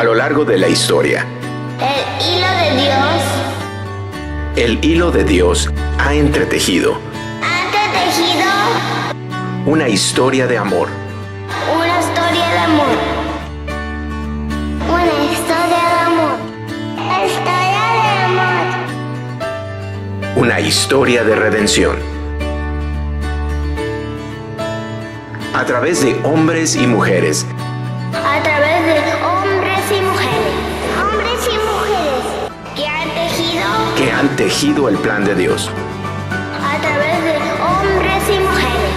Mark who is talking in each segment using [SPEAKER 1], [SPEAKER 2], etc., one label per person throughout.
[SPEAKER 1] a lo largo de la historia. El hilo de Dios ha entretejido una historia de amor.
[SPEAKER 2] Una historia de amor. Una historia de amor. Historia de amor.
[SPEAKER 1] Una historia de redención. A través de hombres y mujeres.
[SPEAKER 2] A través de hombres y mujeres. Hombres y mujeres que han tejido
[SPEAKER 1] el plan de Dios.
[SPEAKER 2] A través de hombres y mujeres.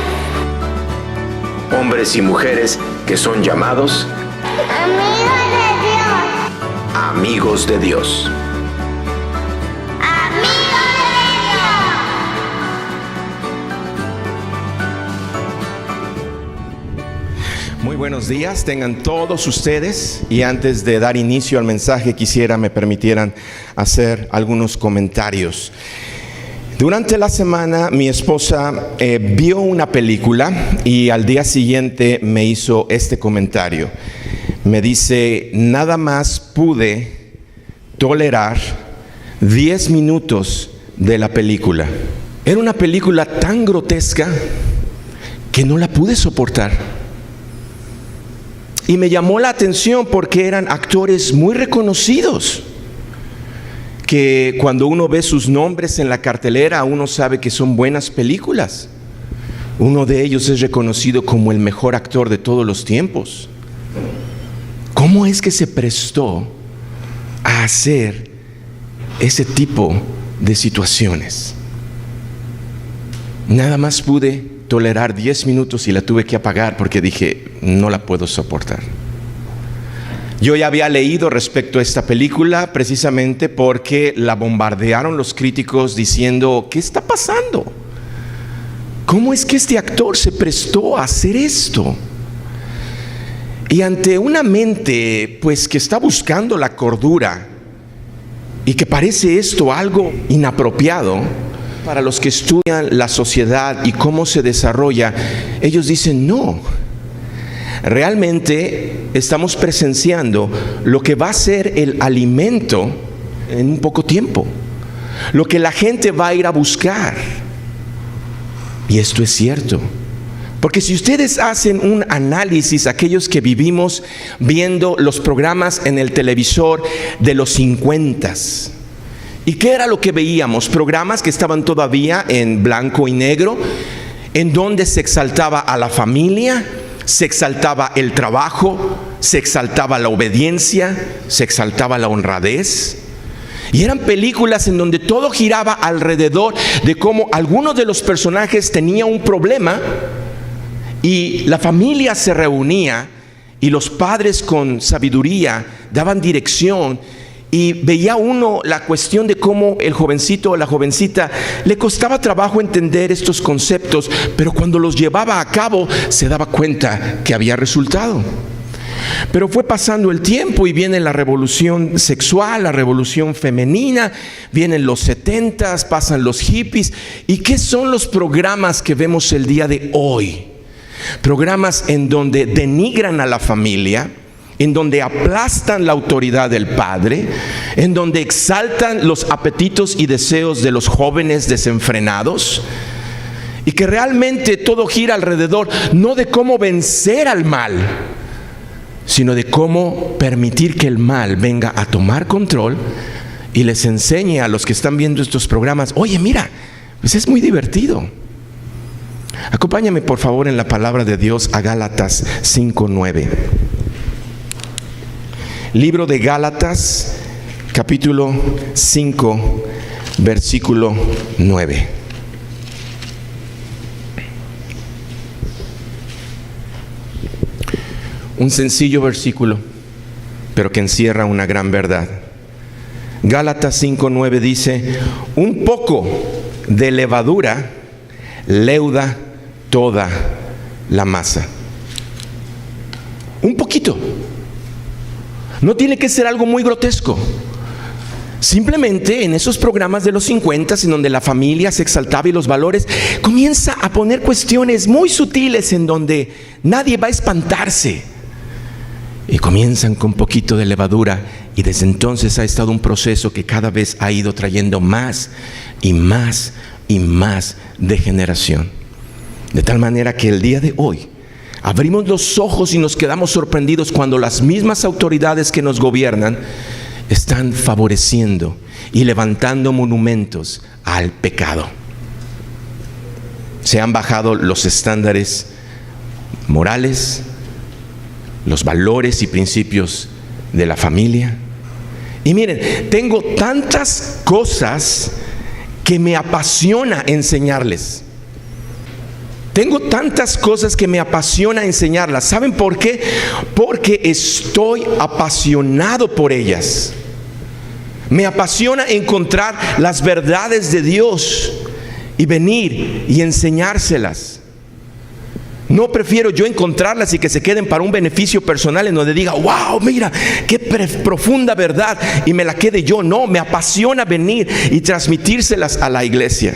[SPEAKER 1] Hombres y mujeres que son llamados
[SPEAKER 2] amigos de Dios.
[SPEAKER 1] Amigos de Dios.
[SPEAKER 2] Amigos de Dios.
[SPEAKER 3] Muy buenos días, tengan todos ustedes. Y antes de dar inicio al mensaje, quisiera me permitieran hacer algunos comentarios. Durante la semana mi esposa vio una película y al día siguiente me hizo este comentario. Me dice: nada más pude tolerar 10 minutos de la película. Era una película tan grotesca que no la pude soportar. Y me llamó la atención porque eran actores muy reconocidos, que cuando uno ve sus nombres en la cartelera, uno sabe que son buenas películas. Uno de ellos es reconocido como el mejor actor de todos los tiempos. ¿Cómo es que se prestó a hacer ese tipo de situaciones? Nada más pude tolerar 10 minutos y la tuve que apagar porque dije: no la puedo soportar. Yo ya había leído respecto a esta película precisamente porque la bombardearon los críticos diciendo: ¿qué está pasando? ¿Cómo es que este actor se prestó a hacer esto? Y ante una mente pues que está buscando la cordura y que parece esto algo inapropiado para los que estudian la sociedad y cómo se desarrolla, ellos dicen: no. Realmente estamos presenciando lo que va a ser el alimento en un poco tiempo, lo que la gente va a ir a buscar. Y esto es cierto, porque si ustedes hacen un análisis, aquellos que vivimos viendo los programas en el televisor de los 50s, ¿y qué era lo que veíamos? Programas que estaban todavía en blanco y negro, en donde se exaltaba a la familia, se exaltaba el trabajo, se exaltaba la obediencia, se exaltaba la honradez. Y eran películas en donde todo giraba alrededor de cómo algunos de los personajes tenían un problema y la familia se reunía y los padres con sabiduría daban dirección. Y veía uno la cuestión de cómo el jovencito o la jovencita le costaba trabajo entender estos conceptos, pero cuando los llevaba a cabo se daba cuenta que había resultado. Pero fue pasando el tiempo y viene la revolución sexual, la revolución femenina, vienen los 70s, pasan los hippies. ¿Y qué son los programas que vemos el día de hoy? Programas en donde denigran a la familia, en donde aplastan la autoridad del padre, en donde exaltan los apetitos y deseos de los jóvenes desenfrenados, y que realmente todo gira alrededor no de cómo vencer al mal, sino de cómo permitir que el mal venga a tomar control y les enseñe a los que están viendo estos programas: oye, mira, pues es muy divertido. Acompáñame por favor en la palabra de Dios a Gálatas 5:9. Libro de Gálatas, capítulo 5, versículo 9. Un sencillo versículo, pero que encierra una gran verdad. Gálatas 5:9 dice: un poco de levadura leuda toda la masa. Un poquito. No tiene que ser algo muy grotesco. Simplemente en esos programas de los 50s en donde la familia se exaltaba y los valores, comienza a poner cuestiones muy sutiles en donde nadie va a espantarse. Y comienzan con poquito de levadura, y desde entonces ha estado un proceso que cada vez ha ido trayendo más y más y más degeneración. De tal manera que el día de hoy abrimos los ojos y nos quedamos sorprendidos cuando las mismas autoridades que nos gobiernan están favoreciendo y levantando monumentos al pecado. Se han bajado los estándares morales, los valores y principios de la familia. Y miren, tengo tantas cosas que me apasiona enseñarles. Tengo tantas cosas que me apasiona enseñarlas. ¿Saben por qué? Porque estoy apasionado por ellas. Me apasiona encontrar las verdades de Dios y venir y enseñárselas. No prefiero yo encontrarlas y que se queden para un beneficio personal en donde diga, wow, mira, qué profunda verdad, y me la quede yo. No, me apasiona venir y transmitírselas a la iglesia.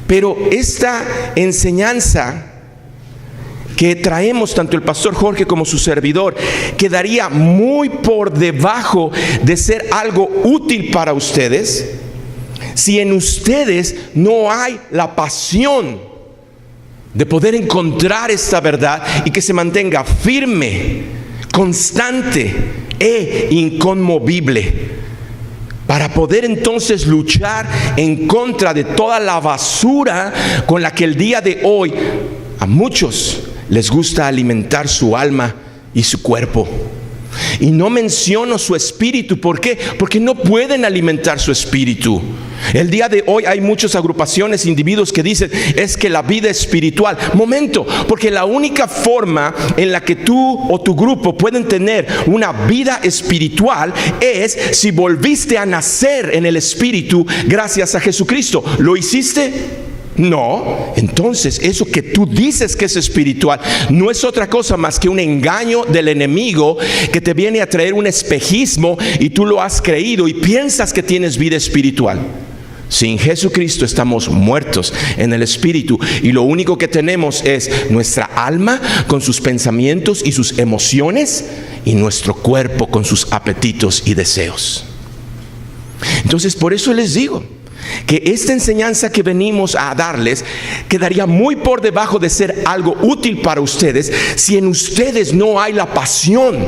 [SPEAKER 3] Pero esta enseñanza que traemos tanto el pastor Jorge como su servidor quedaría muy por debajo de ser algo útil para ustedes si en ustedes no hay la pasión de poder encontrar esta verdad y que se mantenga firme, constante e inconmovible, para poder entonces luchar en contra de toda la basura con la que el día de hoy a muchos les gusta alimentar su alma y su cuerpo. Y no menciono su espíritu. ¿Por qué? Porque no pueden alimentar su espíritu. El día de hoy hay muchas agrupaciones, individuos que dicen, es que la vida espiritual. Momento, porque la única forma en la que tú o tu grupo pueden tener una vida espiritual es si volviste a nacer en el espíritu gracias a Jesucristo. ¿Lo hiciste? No. Entonces eso que tú dices que es espiritual no es otra cosa más que un engaño del enemigo que te viene a traer un espejismo, y tú lo has creído y piensas que tienes vida espiritual. Sin Jesucristo estamos muertos en el espíritu, y lo único que tenemos es nuestra alma con sus pensamientos y sus emociones, y nuestro cuerpo con sus apetitos y deseos. Entonces, por eso les digo que esta enseñanza que venimos a darles quedaría muy por debajo de ser algo útil para ustedes si en ustedes no hay la pasión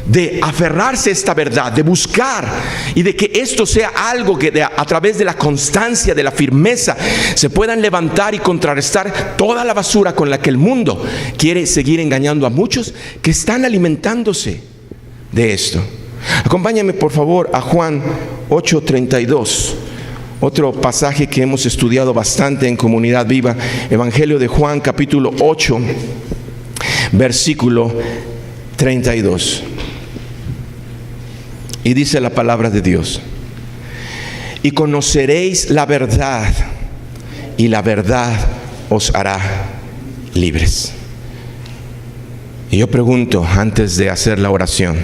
[SPEAKER 3] de aferrarse a esta verdad, de buscar, y de que esto sea algo que a través de la constancia, de la firmeza, se puedan levantar y contrarrestar toda la basura con la que el mundo quiere seguir engañando a muchos que están alimentándose de esto. Acompáñame por favor a Juan 8:32. Otro pasaje que hemos estudiado bastante en Comunidad Viva. Evangelio de Juan, capítulo 8, versículo 32. Y dice la palabra de Dios: y conoceréis la verdad, y la verdad os hará libres. Y yo pregunto, antes de hacer la oración,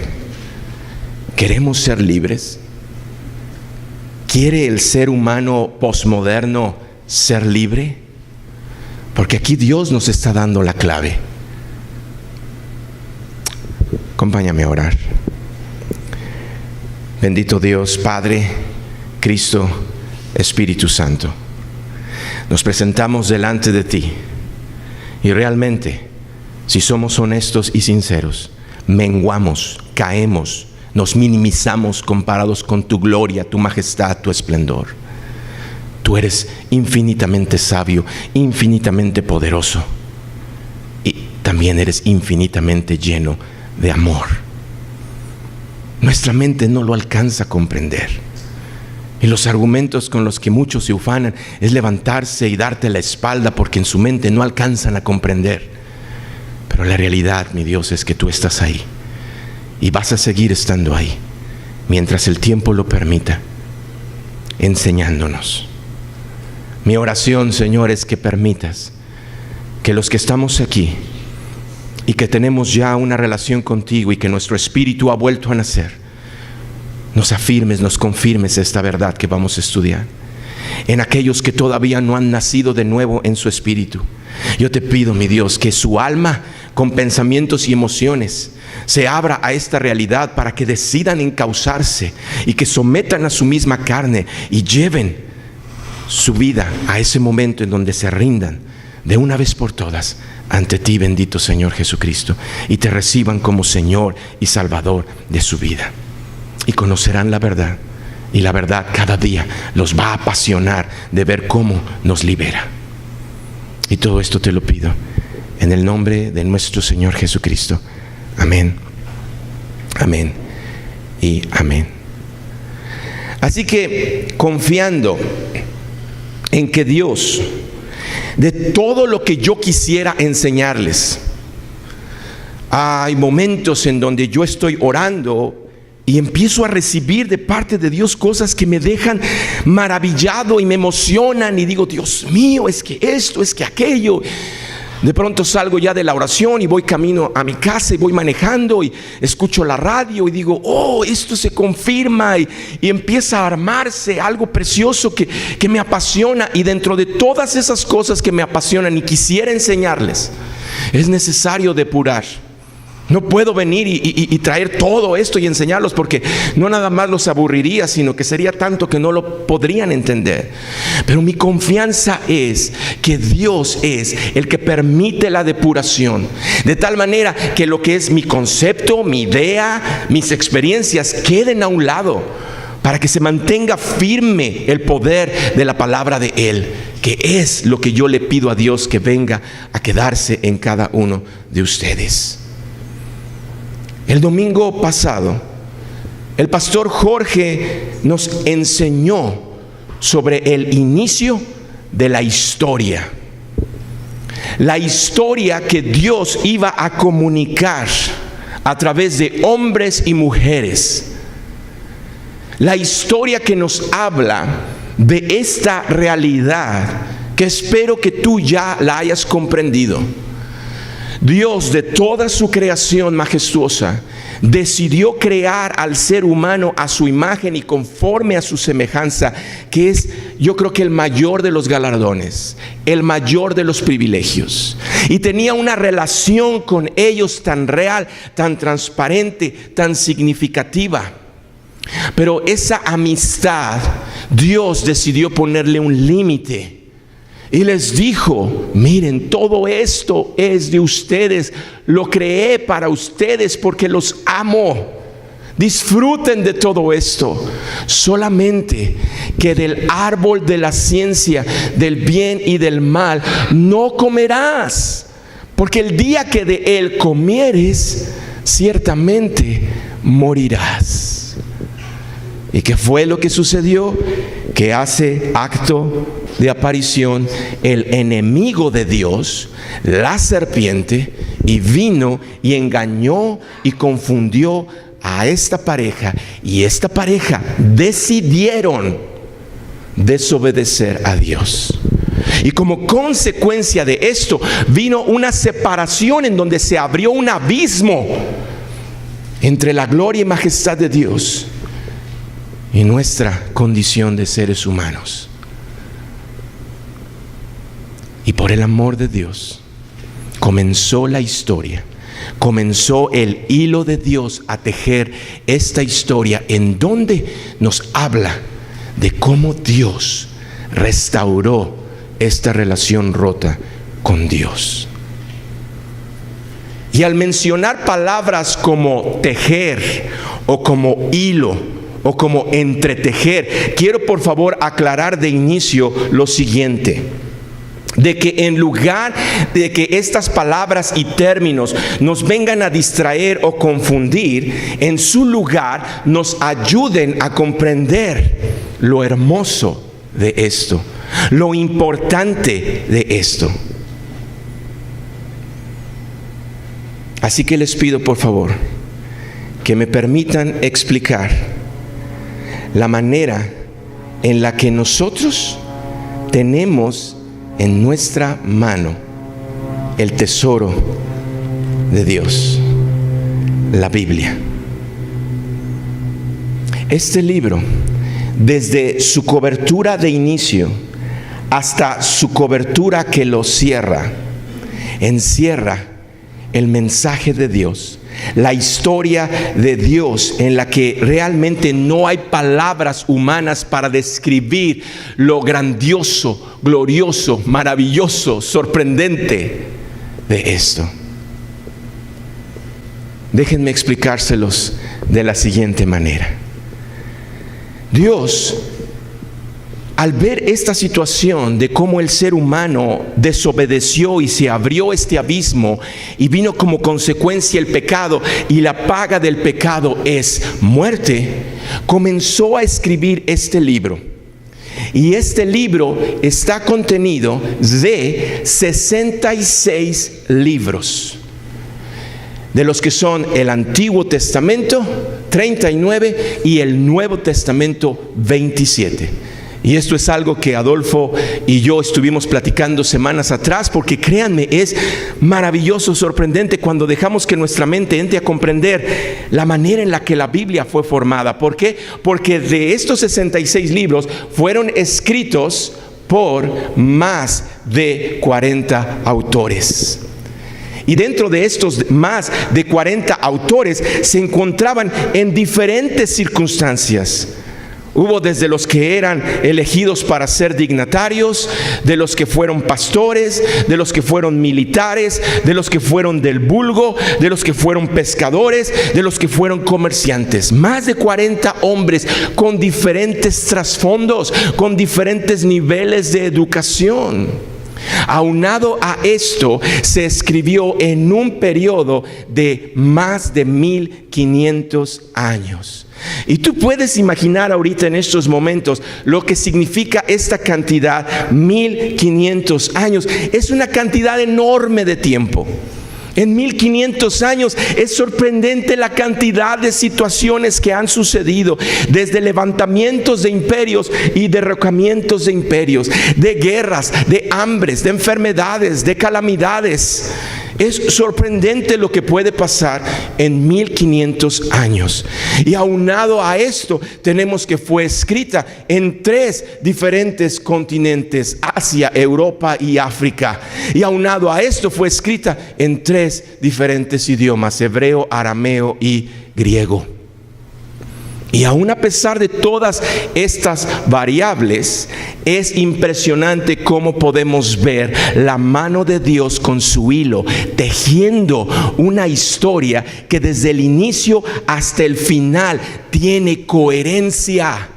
[SPEAKER 3] ¿queremos ser libres? ¿Quiere el ser humano posmoderno ser libre? Porque aquí Dios nos está dando la clave. Acompáñame a orar. Bendito Dios, Padre, Cristo, Espíritu Santo, nos presentamos delante de ti, y realmente, si somos honestos y sinceros, menguamos, caemos, nos minimizamos comparados con tu gloria, tu majestad, tu esplendor. Tú eres infinitamente sabio, infinitamente poderoso, y también eres infinitamente lleno de amor. Nuestra mente no lo alcanza a comprender, y los argumentos con los que muchos se ufanan es levantarse y darte la espalda porque en su mente no alcanzan a comprender. Pero la realidad, mi Dios, es que tú estás ahí. Y vas a seguir estando ahí mientras el tiempo lo permita, enseñándonos. Mi oración, Señor, es que permitas que los que estamos aquí y que tenemos ya una relación contigo y que nuestro espíritu ha vuelto a nacer, nos afirmes, nos confirmes esta verdad que vamos a estudiar. En aquellos que todavía no han nacido de nuevo en su espíritu, Yo te pido, mi Dios, que su alma con pensamientos y emociones se abra a esta realidad para que decidan encauzarse y que sometan a su misma carne y lleven su vida a ese momento en donde se rindan de una vez por todas ante ti, bendito Señor Jesucristo, y te reciban como Señor y Salvador de su vida. Y conocerán la verdad, y la verdad cada día los va a apasionar de ver cómo nos libera. Y todo esto te lo pido en el nombre de nuestro Señor Jesucristo. Amén, amén y amén. Así que, confiando en que Dios, de todo lo que yo quisiera enseñarles, hay momentos en donde yo estoy orando y empiezo a recibir de parte de Dios cosas que me dejan maravillado y me emocionan y digo, Dios mío, es que esto, es que aquello. De pronto salgo ya de la oración y voy camino a mi casa y voy manejando y escucho la radio y digo, oh, esto se confirma, y empieza a armarse algo precioso que me apasiona. Y dentro de todas esas cosas que me apasionan y quisiera enseñarles, es necesario depurar. No puedo venir y traer todo esto y enseñarlos, porque no nada más los aburriría, sino que sería tanto que no lo podrían entender. Pero mi confianza es que Dios es el que permite la depuración, de tal manera que lo que es mi concepto, mi idea, mis experiencias queden a un lado, para que se mantenga firme el poder de la palabra de Él, que es lo que yo le pido a Dios que venga a quedarse en cada uno de ustedes. El domingo pasado, el pastor Jorge nos enseñó sobre el inicio de la historia. La historia que Dios iba a comunicar a través de hombres y mujeres. La historia que nos habla de esta realidad que espero que tú ya la hayas comprendido. Dios, de toda su creación majestuosa, decidió crear al ser humano a su imagen y conforme a su semejanza, que es, yo creo que el mayor de los galardones, el mayor de los privilegios. Y tenía una relación con ellos tan real, tan transparente, tan significativa. Pero esa amistad, Dios decidió ponerle un límite. Y les dijo, miren, todo esto es de ustedes, lo creé para ustedes porque los amo. Disfruten de todo esto. Solamente que del árbol de la ciencia, del bien y del mal, no comerás, porque el día que de él comieres, ciertamente morirás. ¿Y qué fue lo que sucedió? Que hace acto de aparición el enemigo de Dios, la serpiente, y vino y engañó y confundió a esta pareja, y esta pareja decidieron desobedecer a Dios. Y como consecuencia de esto vino una separación en donde se abrió un abismo entre la gloria y majestad de Dios y nuestra condición de seres humanos. Y por el amor de Dios comenzó la historia, comenzó el hilo de Dios a tejer esta historia, en donde nos habla de cómo Dios restauró esta relación rota con Dios. Y al mencionar palabras como tejer o como hilo o como entretejer, quiero por favor aclarar de inicio lo siguiente: de que en lugar de que estas palabras y términos nos vengan a distraer o confundir, en su lugar nos ayuden a comprender lo hermoso de esto, lo importante de esto. Así que les pido por favor que me permitan explicar la manera en la que nosotros tenemos en nuestra mano el tesoro de Dios, la Biblia. Este libro, desde su cobertura de inicio hasta su cobertura que lo cierra, encierra el mensaje de Dios, la historia de Dios, en la que realmente no hay palabras humanas para describir lo grandioso, glorioso, maravilloso, sorprendente de esto. Déjenme explicárselos de la siguiente manera. Dios, al ver esta situación de cómo el ser humano desobedeció y se abrió este abismo y vino como consecuencia el pecado, y la paga del pecado es muerte, comenzó a escribir este libro. Y este libro está contenido de 66 libros, de los que son el Antiguo Testamento 39 y el Nuevo Testamento 27. Y esto es algo que Adolfo y yo estuvimos platicando semanas atrás, porque créanme, es maravilloso, sorprendente cuando dejamos que nuestra mente entre a comprender la manera en la que la Biblia fue formada. ¿Por qué? Porque de estos 66 libros fueron escritos por más de 40 autores. Y dentro de estos más de 40 autores se encontraban en diferentes circunstancias. Hubo desde los que eran elegidos para ser dignatarios, de los que fueron pastores, de los que fueron militares, de los que fueron del vulgo, de los que fueron pescadores, de los que fueron comerciantes. Más de 40 hombres con diferentes trasfondos, con diferentes niveles de educación. Aunado a esto, se escribió en un periodo de más de 1500 años. Y tú puedes imaginar ahorita en estos momentos lo que significa esta cantidad, 1500 años. Es una cantidad enorme de tiempo. En 1500 años es sorprendente la cantidad de situaciones que han sucedido, desde levantamientos de imperios y derrocamientos de imperios, de guerras, de hambres, de enfermedades, de calamidades. Es sorprendente lo que puede pasar en 1500 años. Y aunado a esto, tenemos que fue escrita en 3 diferentes continentes: Asia, Europa y África. Y aunado a esto, fue escrita en 3 diferentes idiomas: hebreo, arameo y griego. Y aún a pesar de todas estas variables, es impresionante cómo podemos ver la mano de Dios con su hilo, tejiendo una historia que desde el inicio hasta el final tiene coherencia,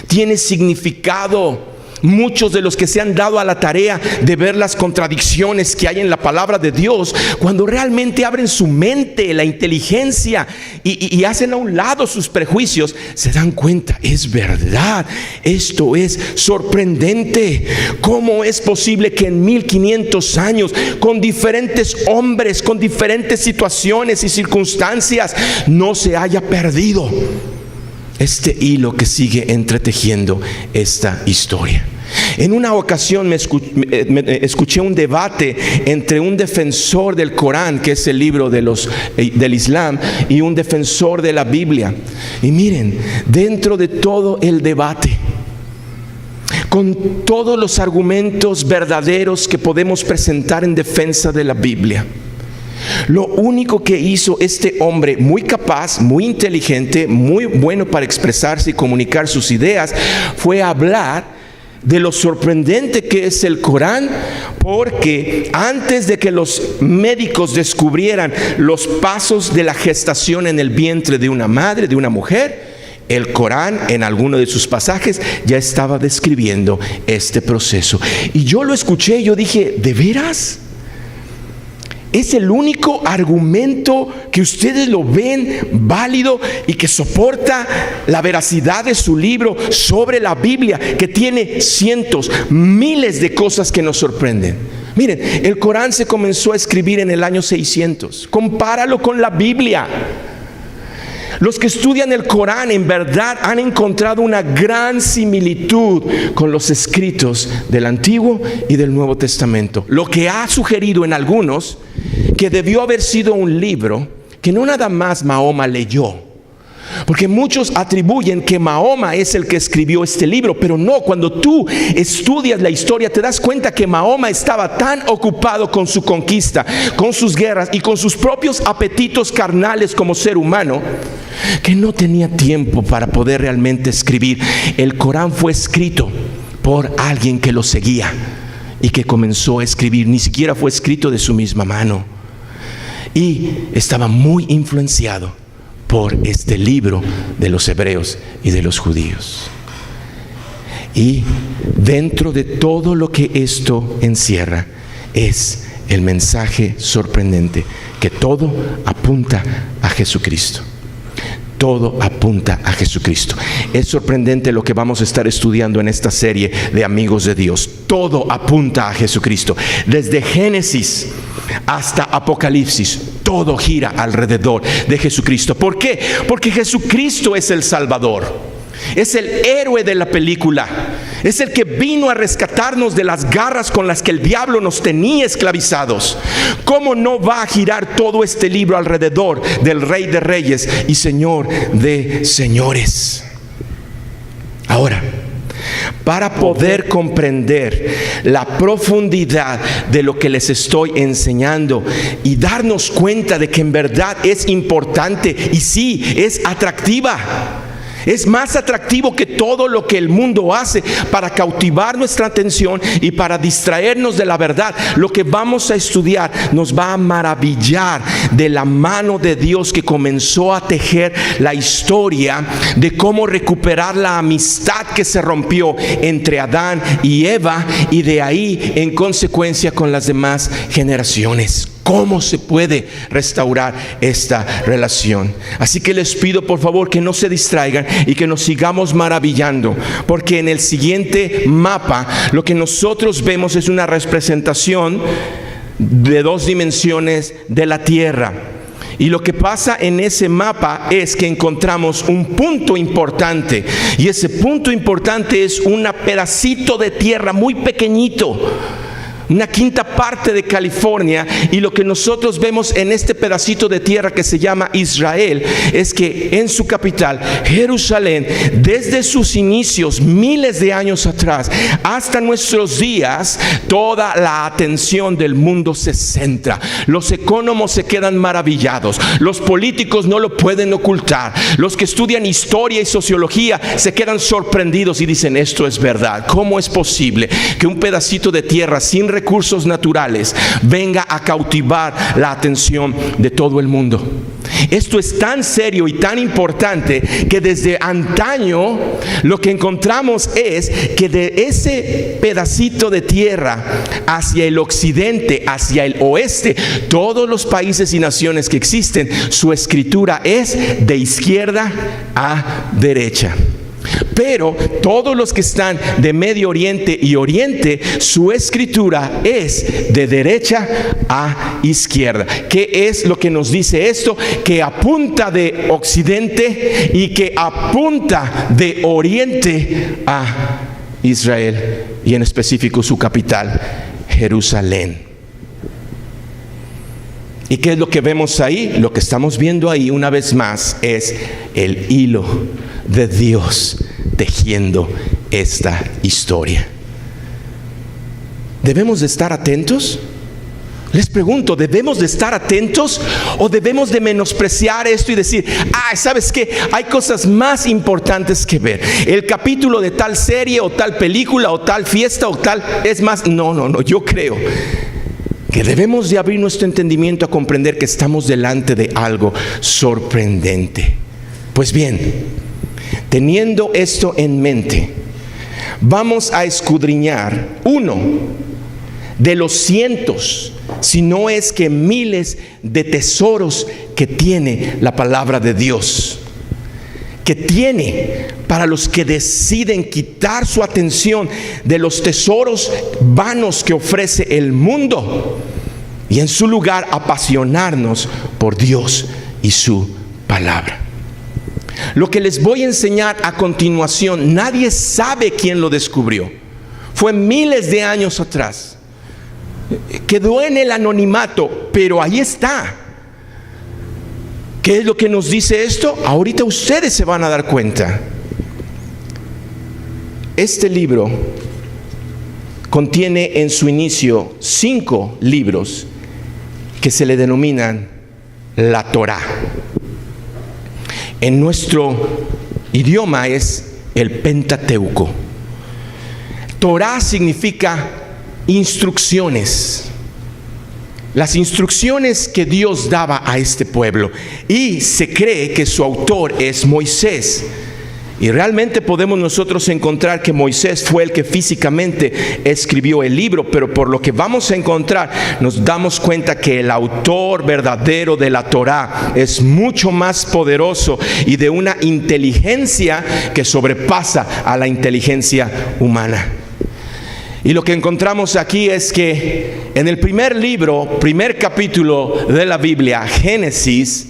[SPEAKER 3] tiene significado. Muchos de los que se han dado a la tarea de ver las contradicciones que hay en la palabra de Dios, cuando realmente abren su mente, la inteligencia y hacen a un lado sus prejuicios, se dan cuenta: es verdad, esto es sorprendente. ¿Cómo es posible que en 1500 años, con diferentes hombres, con diferentes situaciones y circunstancias, no se haya perdido este hilo que sigue entretejiendo esta historia? En una ocasión escuché un debate entre un defensor del Corán, que es el libro del Islam, y un defensor de la Biblia. Y miren, dentro de todo el debate, con todos los argumentos verdaderos que podemos presentar en defensa de la Biblia, lo único que hizo este hombre, muy capaz, muy inteligente, muy bueno para expresarse y comunicar sus ideas, fue hablar de lo sorprendente que es el Corán, porque antes de que los médicos descubrieran los pasos de la gestación en el vientre de una madre, de una mujer, el Corán en alguno de sus pasajes ya estaba describiendo este proceso. Y yo lo escuché y yo dije: ¿de veras? ¿Es el único argumento que ustedes lo ven válido y que soporta la veracidad de su libro sobre la Biblia, que tiene cientos, miles de cosas que nos sorprenden? Miren, el Corán se comenzó a escribir en el año 600. Compáralo con la Biblia. Los que estudian el Corán en verdad han encontrado una gran similitud con los escritos del Antiguo y del Nuevo Testamento, lo que ha sugerido en algunos que debió haber sido un libro que no nada más Mahoma leyó, Porque muchos atribuyen que Mahoma es el que escribió este libro, pero no, cuando tú estudias la historia te das cuenta que Mahoma estaba tan ocupado con su conquista, con sus guerras y con sus propios apetitos carnales como ser humano, que no tenía tiempo para poder realmente escribir. El Corán fue escrito por alguien que lo seguía y que comenzó a escribir, ni siquiera fue escrito de su misma mano, y estaba muy influenciado por este libro de los hebreos y de los judíos. Y dentro de todo lo que esto encierra es el mensaje sorprendente, que todo apunta a Jesucristo. Todo apunta a Jesucristo. Es sorprendente lo que vamos a estar estudiando en esta serie de Amigos de Dios. Todo apunta a Jesucristo. Desde Génesis hasta Apocalipsis, todo gira alrededor de Jesucristo. ¿Por qué? Porque Jesucristo es el Salvador. Es el héroe de la película. Es el que vino a rescatarnos de las garras con las que el diablo nos tenía esclavizados. ¿Cómo no va a girar todo este libro alrededor del Rey de Reyes y Señor de Señores? Ahora, para poder comprender la profundidad de lo que les estoy enseñando y darnos cuenta de que en verdad es importante y sí, es atractiva. Es más atractivo que todo lo que el mundo hace para cautivar nuestra atención y para distraernos de la verdad. Lo que vamos a estudiar nos va a maravillar de la mano de Dios, que comenzó a tejer la historia de cómo recuperar la amistad que se rompió entre Adán y Eva, y de ahí en consecuencia con las demás generaciones. ¿Cómo se puede restaurar esta relación? Así que les pido por favor que no se distraigan y que nos sigamos maravillando, porque en el siguiente mapa lo que nosotros vemos es una representación de 2 dimensiones de la tierra. Y lo que pasa en ese mapa es que encontramos un punto importante, y ese punto importante es un pedacito de tierra muy pequeñito, una quinta parte de California. Y lo que nosotros vemos en este pedacito de tierra que se llama Israel es que en su capital, Jerusalén, desde sus inicios, miles de años atrás, hasta nuestros días, toda la atención del mundo se centra. Los economos se quedan maravillados, los políticos no lo pueden ocultar, los que estudian historia y sociología se quedan sorprendidos y dicen: esto es verdad. ¿Cómo es posible que un pedacito de tierra sin recursos naturales venga a cautivar la atención de todo el mundo? Esto es tan serio y tan importante que desde antaño lo que encontramos es que de ese pedacito de tierra hacia el occidente, hacia el oeste, todos los países y naciones que existen, su escritura es de izquierda a derecha. Pero todos los que están de Medio Oriente y Oriente, su escritura es de derecha a izquierda. ¿Qué es lo que nos dice esto? Que apunta de occidente y que apunta de oriente a Israel, y en específico su capital, Jerusalén. ¿Y qué es lo que vemos ahí? Lo que estamos viendo ahí una vez más es el hilo de Dios tejiendo esta historia. ¿Debemos de estar atentos? Les pregunto, ¿debemos de estar atentos o debemos de menospreciar esto y decir: ¿sabes qué? Hay cosas más importantes que ver. El capítulo de tal serie o tal película o tal fiesta o tal... Es más, no, yo creo que debemos de abrir nuestro entendimiento a comprender que estamos delante de algo sorprendente. Pues bien, teniendo esto en mente, vamos a escudriñar uno de los cientos, si no es que miles de tesoros que tiene la palabra de Dios, que tiene para los que deciden quitar su atención de los tesoros vanos que ofrece el mundo y en su lugar apasionarnos por Dios y su palabra. Lo que les voy a enseñar a continuación, nadie sabe quién lo descubrió. Fue miles de años atrás. Quedó en el anonimato, pero ahí está. ¿Qué es lo que nos dice esto? Ahorita ustedes se van a dar cuenta. Este libro contiene en su inicio 5 libros que se le denominan la Torá. En nuestro idioma es el Pentateuco. Torá significa instrucciones. Las instrucciones que Dios daba a este pueblo. Y se cree que su autor es Moisés. Y realmente podemos nosotros encontrar que Moisés fue el que físicamente escribió el libro, pero por lo que vamos a encontrar, nos damos cuenta que el autor verdadero de la Torá es mucho más poderoso y de una inteligencia que sobrepasa a la inteligencia humana. Y lo que encontramos aquí es que en el primer libro, primer capítulo de la Biblia, Génesis,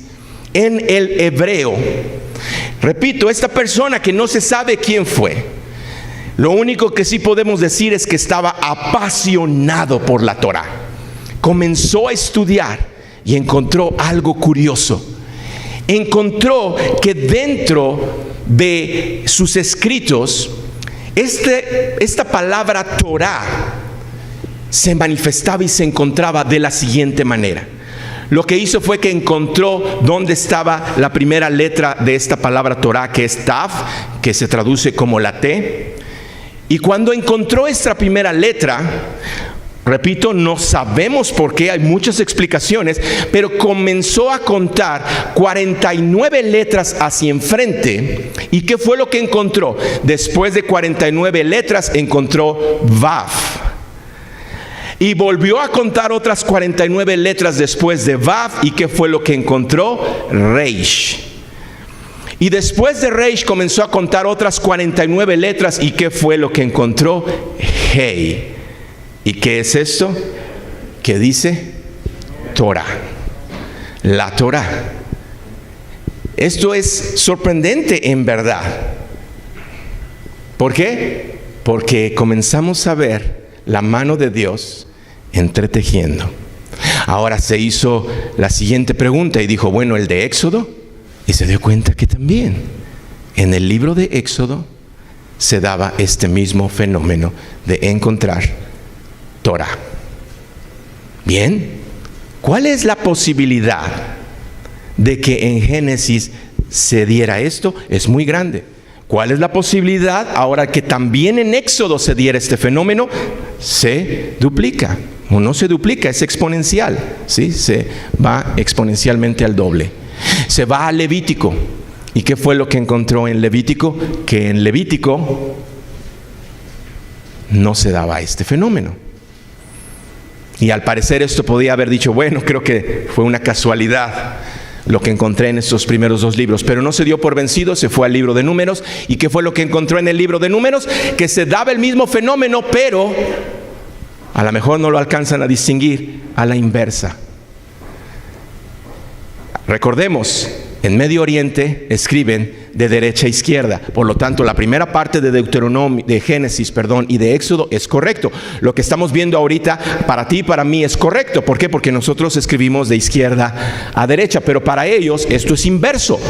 [SPEAKER 3] en el hebreo, repito, esta persona que no se sabe quién fue, lo único que sí podemos decir es que estaba apasionado por la Torá. Comenzó a estudiar y encontró algo curioso. Encontró que dentro de sus escritos, esta palabra Torá se manifestaba y se encontraba de la siguiente manera. Lo que hizo fue que encontró dónde estaba la primera letra de esta palabra Torá, que es Tav, que se traduce como la T. Y cuando encontró esta primera letra, repito, no sabemos por qué, hay muchas explicaciones, pero comenzó a contar 49 letras hacia enfrente. ¿Y qué fue lo que encontró? Después de 49 letras encontró Vav. Y volvió a contar otras 49 letras después de Vav. ¿Y qué fue lo que encontró? Reish. Y después de Reish comenzó a contar otras 49 letras. ¿Y qué fue lo que encontró? Hei. ¿Y qué es esto? ¿Qué dice? Torah. La Torah. Esto es sorprendente en verdad. ¿Por qué? Porque comenzamos a ver la mano de Dios entretejiendo. Ahora se hizo la siguiente pregunta y dijo, bueno, el de Éxodo, y se dio cuenta que también en el libro de Éxodo se daba este mismo fenómeno de encontrar Torah. Bien, ¿cuál es la posibilidad de que en Génesis se diera esto? Es muy grande. ¿Cuál es la posibilidad ahora que también en Éxodo se diera este fenómeno? Se duplica, o no se duplica, es exponencial, ¿sí? Se va exponencialmente al doble. Se va a Levítico. ¿Y qué fue lo que encontró en Levítico? Que en Levítico no se daba este fenómeno. Y al parecer esto podía haber dicho, bueno, creo que fue una casualidad lo que encontré en estos primeros 2 libros, pero no se dio por vencido, se fue al libro de Números. ¿Y qué fue lo que encontró en el libro de Números? Que se daba el mismo fenómeno, pero a lo mejor no lo alcanzan a distinguir a la inversa. Recordemos, en Medio Oriente escriben de derecha a izquierda. Por lo tanto, la primera parte de Deuteronomio, de Génesis, y de Éxodo es correcto. Lo que estamos viendo ahorita para ti y para mí es correcto. ¿Por qué? Porque nosotros escribimos de izquierda a derecha, pero para ellos esto es inverso.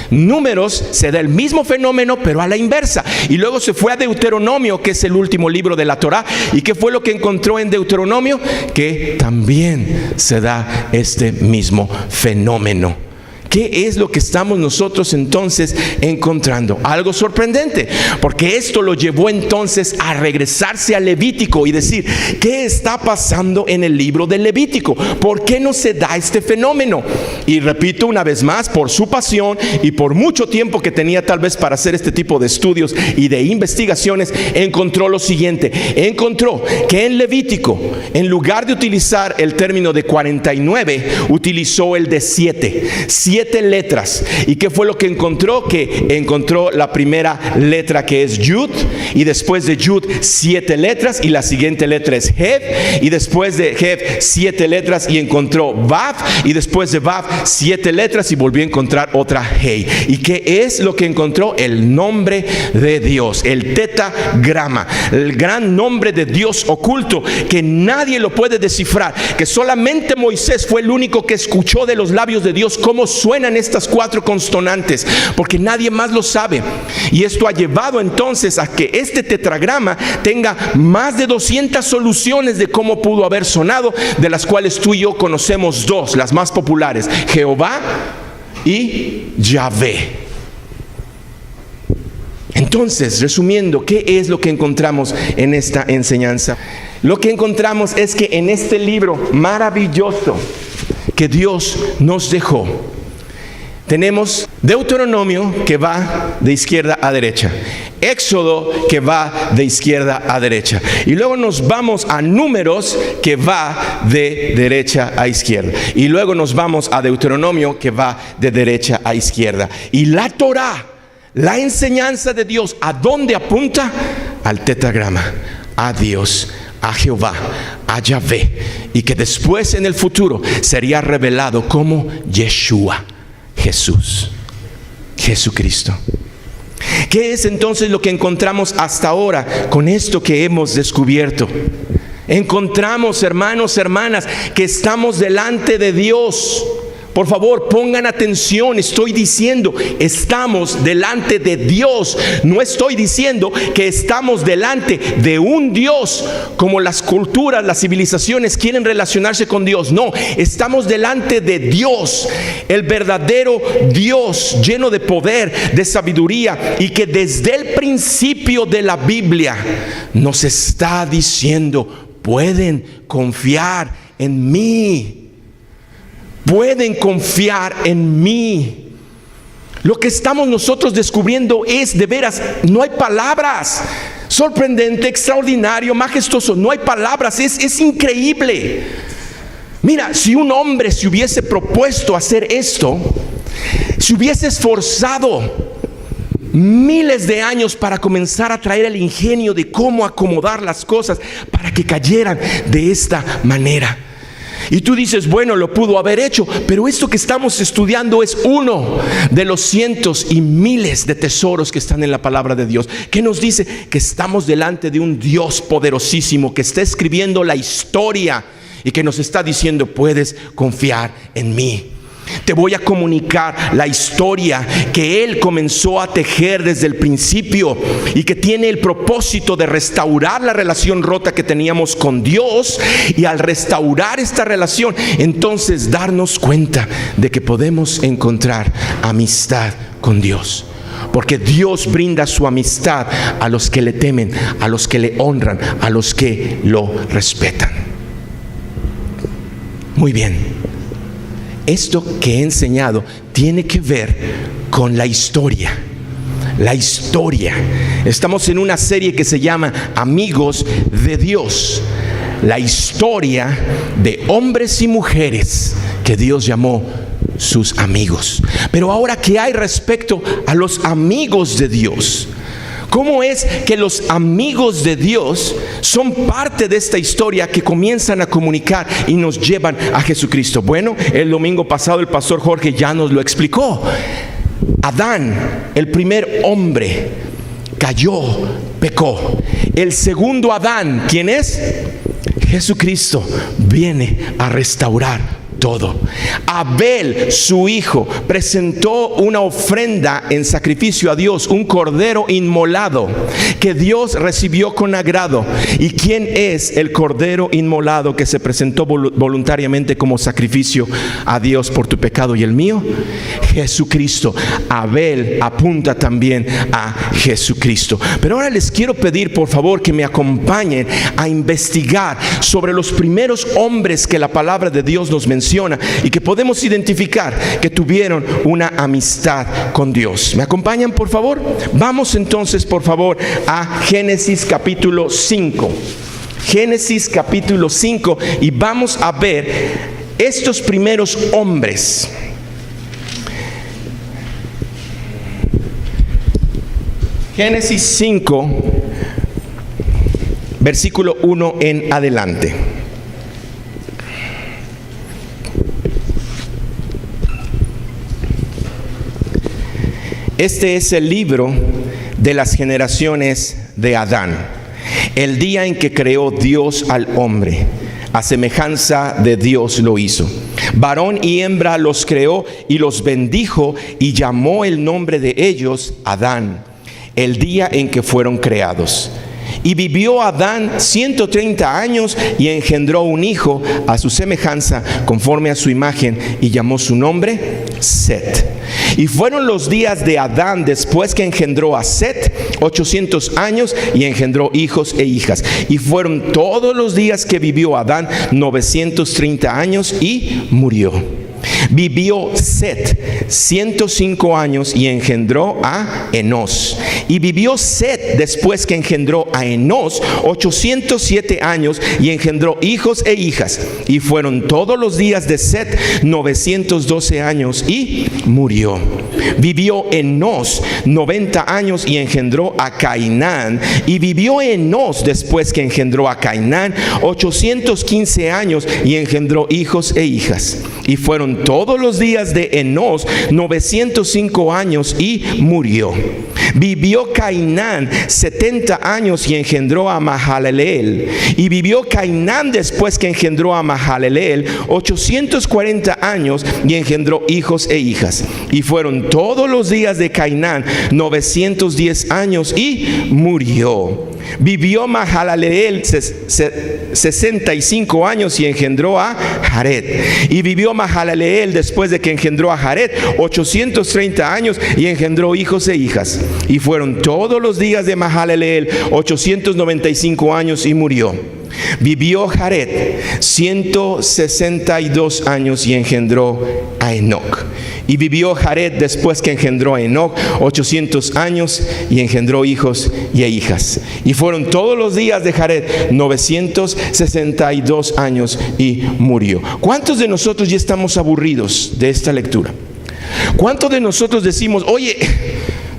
[SPEAKER 3] Números se da el mismo fenómeno, pero a la inversa. Y luego se fue a Deuteronomio, que es el último libro de la Torá. ¿Y qué fue lo que encontró en Deuteronomio? Que también se da este mismo fenómeno. ¿Qué es lo que estamos nosotros entonces encontrando? Algo sorprendente, porque esto lo llevó entonces a regresarse a Levítico y decir, ¿qué está pasando en el libro de Levítico? ¿Por qué no se da este fenómeno? Y repito una vez más, por su pasión y por mucho tiempo que tenía tal vez para hacer este tipo de estudios y de investigaciones, encontró lo siguiente. Encontró que en Levítico, en lugar de utilizar el término de 49, utilizó el de 7 letras. ¿Y qué fue lo que encontró? Que encontró la primera letra, que es Yud, y después de Yud 7 letras, y la siguiente letra es Hev, y después de Hev 7 letras, y encontró Vav, y después de Vav 7 letras, y volvió a encontrar otra Hei. ¿Y qué es lo que encontró? El nombre de Dios, el tetagrama, el gran nombre de Dios oculto, que nadie lo puede descifrar, que solamente Moisés fue el único que escuchó de los labios de Dios cómo suenan estas 4 consonantes, porque nadie más lo sabe. Y esto ha llevado entonces a que este tetragrama tenga más de 200 soluciones de cómo pudo haber sonado, de las cuales tú y yo conocemos 2, las más populares: Jehová y Yahvé. Entonces, resumiendo, ¿qué es lo que encontramos en esta enseñanza? Lo que encontramos es que en este libro maravilloso que Dios nos dejó, tenemos Deuteronomio, que va de izquierda a derecha, Éxodo, que va de izquierda a derecha, y luego nos vamos a Números, que va de derecha a izquierda, y luego nos vamos a Deuteronomio, que va de derecha a izquierda. Y la Torá, la enseñanza de Dios, ¿a dónde apunta? Al tetragrama, a Dios, a Jehová, a Yahvé, y que después en el futuro sería revelado como Yeshua, Jesús, Jesucristo. ¿Qué es entonces lo que encontramos hasta ahora con esto que hemos descubierto? Encontramos, hermanos, hermanas, que estamos delante de Dios. Por favor, pongan atención. Estoy diciendo, estamos delante de Dios. No estoy diciendo que estamos delante de un Dios como las culturas, las civilizaciones quieren relacionarse con Dios. No, estamos delante de Dios, el verdadero Dios, lleno de poder, de sabiduría, y que desde el principio de la Biblia nos está diciendo: pueden confiar en mí. Pueden confiar en mí. Lo que estamos nosotros descubriendo es, de veras, no hay palabras. Sorprendente, extraordinario, majestuoso. No hay palabras, es increíble. Mira, si un hombre se hubiese propuesto hacer esto, se hubiese esforzado miles de años para comenzar a traer el ingenio de cómo acomodar las cosas para que cayeran de esta manera. Y tú dices, bueno, lo pudo haber hecho, pero esto que estamos estudiando es uno de los cientos y miles de tesoros que están en la palabra de Dios, que nos dice que estamos delante de un Dios poderosísimo que está escribiendo la historia y que nos está diciendo: puedes confiar en mí. Te voy a comunicar la historia que Él comenzó a tejer desde el principio y que tiene el propósito de restaurar la relación rota que teníamos con Dios, y al restaurar esta relación, entonces darnos cuenta de que podemos encontrar amistad con Dios. Porque Dios brinda su amistad a los que le temen, a los que le honran, a los que lo respetan. Muy bien. Esto que he enseñado tiene que ver con la historia. La historia. Estamos en una serie que se llama Amigos de Dios. La historia de hombres y mujeres que Dios llamó sus amigos. Pero ahora, ¿qué hay respecto a los amigos de Dios? ¿Cómo es que los amigos de Dios son parte de esta historia que comienzan a comunicar y nos llevan a Jesucristo? Bueno, el domingo pasado el pastor Jorge ya nos lo explicó. Adán, el primer hombre, cayó, pecó. El segundo Adán, ¿quién es? Jesucristo, viene a restaurar todo. Abel, su hijo, presentó una ofrenda en sacrificio a Dios, un cordero inmolado que Dios recibió con agrado. ¿Y quién es el cordero inmolado que se presentó voluntariamente como sacrificio a Dios por tu pecado y el mío? Jesucristo. Abel apunta también a Jesucristo. Pero ahora les quiero pedir, por favor, que me acompañen a investigar sobre los primeros hombres que la palabra de Dios nos menciona y que podemos identificar que tuvieron una amistad con Dios. ¿Me acompañan, por favor? Vamos entonces, por favor, a Génesis capítulo 5. Génesis capítulo 5, y vamos a ver estos primeros hombres. Génesis 5, versículo 1 en adelante. Este es el libro de las generaciones de Adán, el día en que creó Dios al hombre. A semejanza de Dios lo hizo. Varón y hembra los creó y los bendijo y llamó el nombre de ellos Adán, el día en que fueron creados. Y vivió Adán 130 años y engendró un hijo a su semejanza, conforme a su imagen, y llamó su nombre Set. Y fueron los días de Adán después que engendró a Set 800 años y engendró hijos e hijas. Y fueron todos los días que vivió Adán 930 años y murió. Vivió Set 105 años y engendró a Enós. Y vivió Set después que engendró a Enós 807 años y engendró hijos e hijas. Y fueron todos los días de Set 912 años y murió. Vivió Enós 90 años y engendró a Cainán. Y vivió Enós después que engendró a Cainán 815 años y engendró hijos e hijas. Y fueron todos los días de Enós 905 años y murió. Vivió Cainán 70 años y engendró a Mahalaleel. Y vivió Cainán después que engendró a Mahalaleel 840 años y engendró hijos e hijas. Y fueron todos los días de Cainán 910 años y murió. Vivió Mahalaleel 65 años y engendró a Jared. Y vivió Mahalaleel después de que engendró a Jared 830 años y engendró hijos e hijas. Y fueron todos los días de Mahalaleel 895 años y murió. Vivió Jared 162 años y engendró a Enoc. Y vivió Jared después que engendró a Enoc 800 años y engendró hijos y hijas. Y fueron todos los días de Jared 962 años y murió. ¿Cuántos de nosotros ya estamos aburridos de esta lectura? ¿Cuántos de nosotros decimos, oye,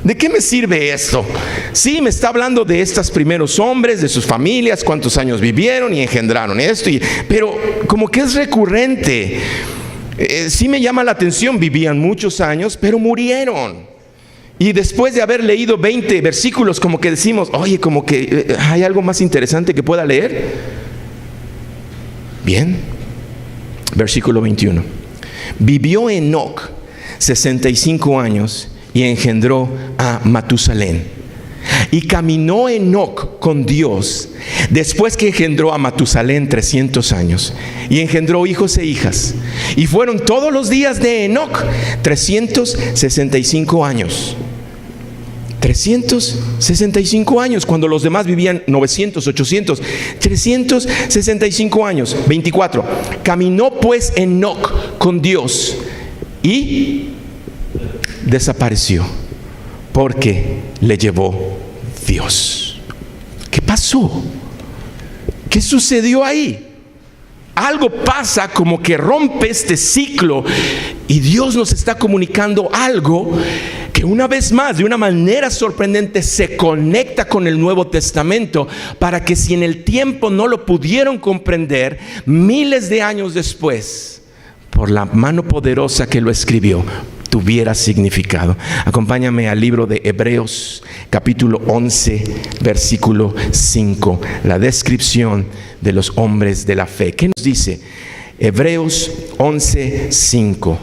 [SPEAKER 3] ¿de qué me sirve esto? Sí, me está hablando de estos primeros hombres, de sus familias, cuántos años vivieron y engendraron esto, pero como que es recurrente. Sí me llama la atención, vivían muchos años, pero murieron. Y después de haber leído 20 versículos, como que decimos, oye, como que hay algo más interesante que pueda leer. Bien, versículo 21. Vivió Enoc 65 años y engendró a Matusalén. Y caminó Enoc con Dios después que engendró a Matusalén 300 años y engendró hijos e hijas. Y fueron todos los días de Enoc 365 años. 365 años, cuando los demás vivían 900, 800, 365 años. 24. Caminó pues Enoc con Dios y desapareció porque le llevó Dios. ¿Qué pasó? ¿Qué sucedió ahí? Algo pasa, como que rompe este ciclo y Dios nos está comunicando algo que una vez más, de una manera sorprendente, se conecta con el Nuevo Testamento, para que si en el tiempo no lo pudieron comprender, miles de años después, por la mano poderosa que lo escribió, tuviera significado. Acompáñame al libro de Hebreos, capítulo 11, versículo 5, la descripción de los hombres de la fe. ¿Qué nos dice? Hebreos 11, 5.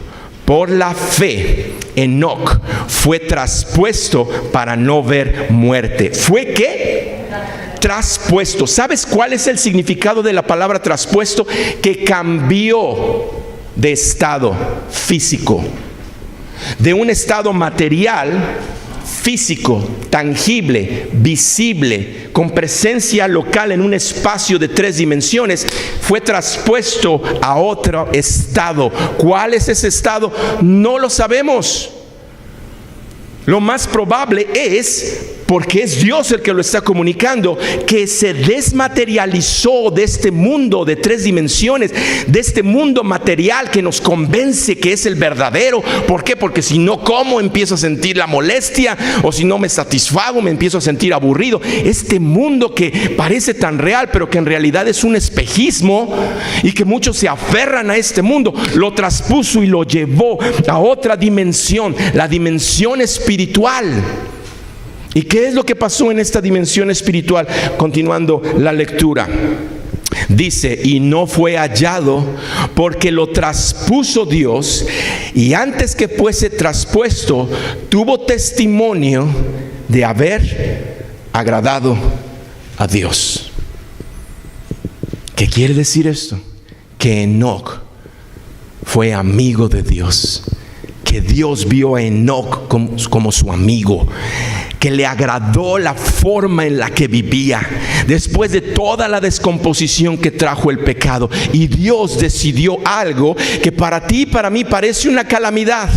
[SPEAKER 3] Por la fe, Enoc fue traspuesto para no ver muerte. ¿Fue qué? Traspuesto. ¿Sabes cuál es el significado de la palabra traspuesto? Que cambió de estado físico, de un estado material, físico, tangible, visible, con presencia local en un espacio de 3 dimensiones, fue traspuesto a otro estado. ¿Cuál es ese estado? No lo sabemos. Lo más probable es, porque es Dios el que lo está comunicando, que se desmaterializó de este mundo de 3 dimensiones, de este mundo material que nos convence que es el verdadero. ¿Por qué? Porque si no como, empiezo a sentir la molestia, o si no me satisfago, me empiezo a sentir aburrido. Este mundo que parece tan real, pero que en realidad es un espejismo, y que muchos se aferran a este mundo, lo traspuso y lo llevó a otra dimensión, la dimensión espiritual. ¿Y qué es lo que pasó en esta dimensión espiritual? Continuando la lectura. Dice, y no fue hallado porque lo traspuso Dios, y antes que fuese traspuesto, tuvo testimonio de haber agradado a Dios. ¿Qué quiere decir esto? Que Enoc fue amigo de Dios, que Dios vio a Enoc como su amigo, que le agradó la forma en la que vivía después de toda la descomposición que trajo el pecado. Y Dios decidió algo que para ti y para mí parece una calamidad,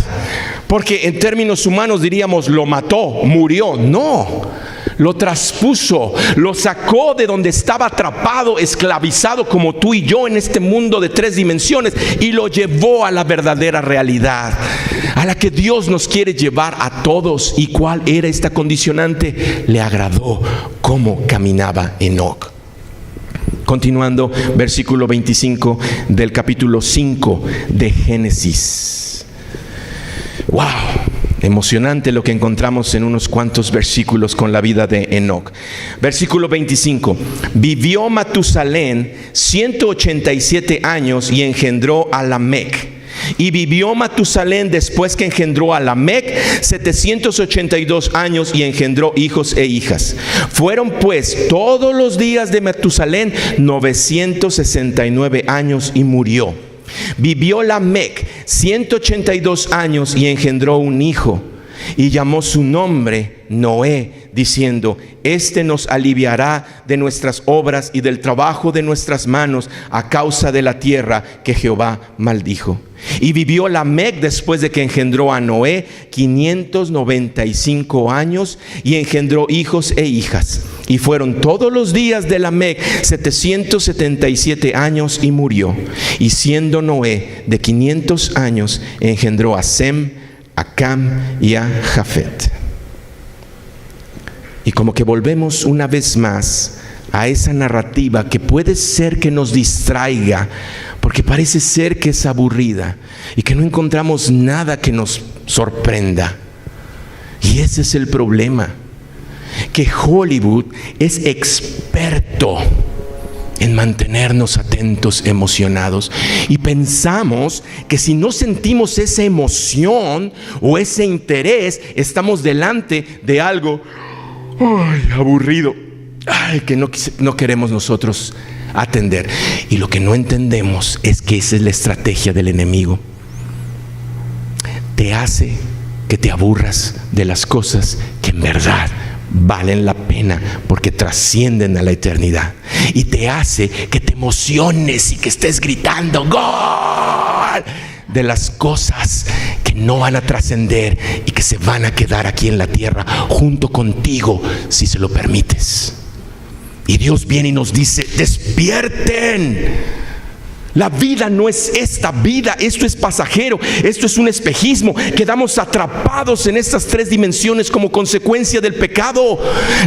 [SPEAKER 3] porque en términos humanos diríamos lo mató, murió. No, lo traspuso, lo sacó de donde estaba atrapado, esclavizado como tú y yo en este mundo de 3 dimensiones, y lo llevó a la verdadera realidad, a la que Dios nos quiere llevar a todos. ¿Y cuál era esta condicionante? Le agradó cómo caminaba Enoc. Continuando, versículo 25 del capítulo 5 de Génesis. ¡Wow! Emocionante lo que encontramos en unos cuantos versículos con la vida de Enoc. Versículo 25. Vivió Matusalén 187 años y engendró a Lamec. Y vivió Matusalén después que engendró a Lamec 782 años y engendró hijos e hijas. Fueron pues todos los días de Matusalén 969 años y murió. Vivió Lamec 182 años y engendró un hijo, y llamó su nombre Noé, diciendo: este nos aliviará de nuestras obras y del trabajo de nuestras manos a causa de la tierra que Jehová maldijo. Y vivió Lamec después de que engendró a Noé 595 años y engendró hijos e hijas. Y fueron todos los días de Lamec 777 años y murió. Y siendo Noé de 500 años, engendró a Sem, a Cam y a Jafet. Y como que volvemos una vez más a esa narrativa que puede ser que nos distraiga, porque parece ser que es aburrida y que no encontramos nada que nos sorprenda. Y ese es el problema, que Hollywood es experto en mantenernos atentos, emocionados, y pensamos que si no sentimos esa emoción o ese interés, estamos delante de algo aburrido, que no queremos nosotros atender. Y lo que no entendemos es que esa es la estrategia del enemigo. Te hace que te aburras de las cosas que en verdad valen la pena porque trascienden a la eternidad, y te hace que te emociones y que estés gritando ¡gol! De las cosas que no van a trascender y que se van a quedar aquí en la tierra junto contigo si se lo permites. Y Dios viene y nos dice: despierten. La vida no es esta vida, esto es pasajero, esto es un espejismo. Quedamos atrapados en estas 3 dimensiones como consecuencia del pecado.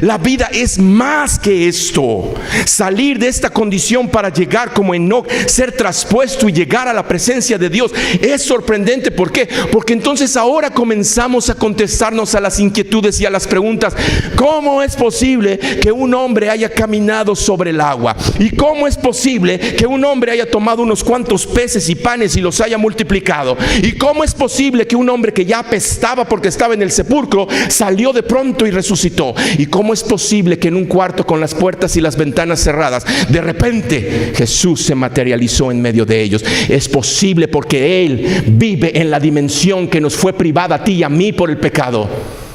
[SPEAKER 3] La vida es más que esto. Salir de esta condición para llegar como Enoc, ser traspuesto y llegar a la presencia de Dios, es sorprendente. ¿Por qué? Porque entonces ahora comenzamos a contestarnos a las inquietudes y a las preguntas. ¿Cómo es posible que un hombre haya caminado sobre el agua? ¿Y cómo es posible que un hombre haya tomado unos cuantos peces y panes y los haya multiplicado? ¿Y cómo es posible que un hombre que ya apestaba porque estaba en el sepulcro salió de pronto y resucitó? ¿Y cómo es posible que en un cuarto con las puertas y las ventanas cerradas, de repente Jesús se materializó en medio de ellos? Es posible porque Él vive en la dimensión que nos fue privada a ti y a mí por el pecado,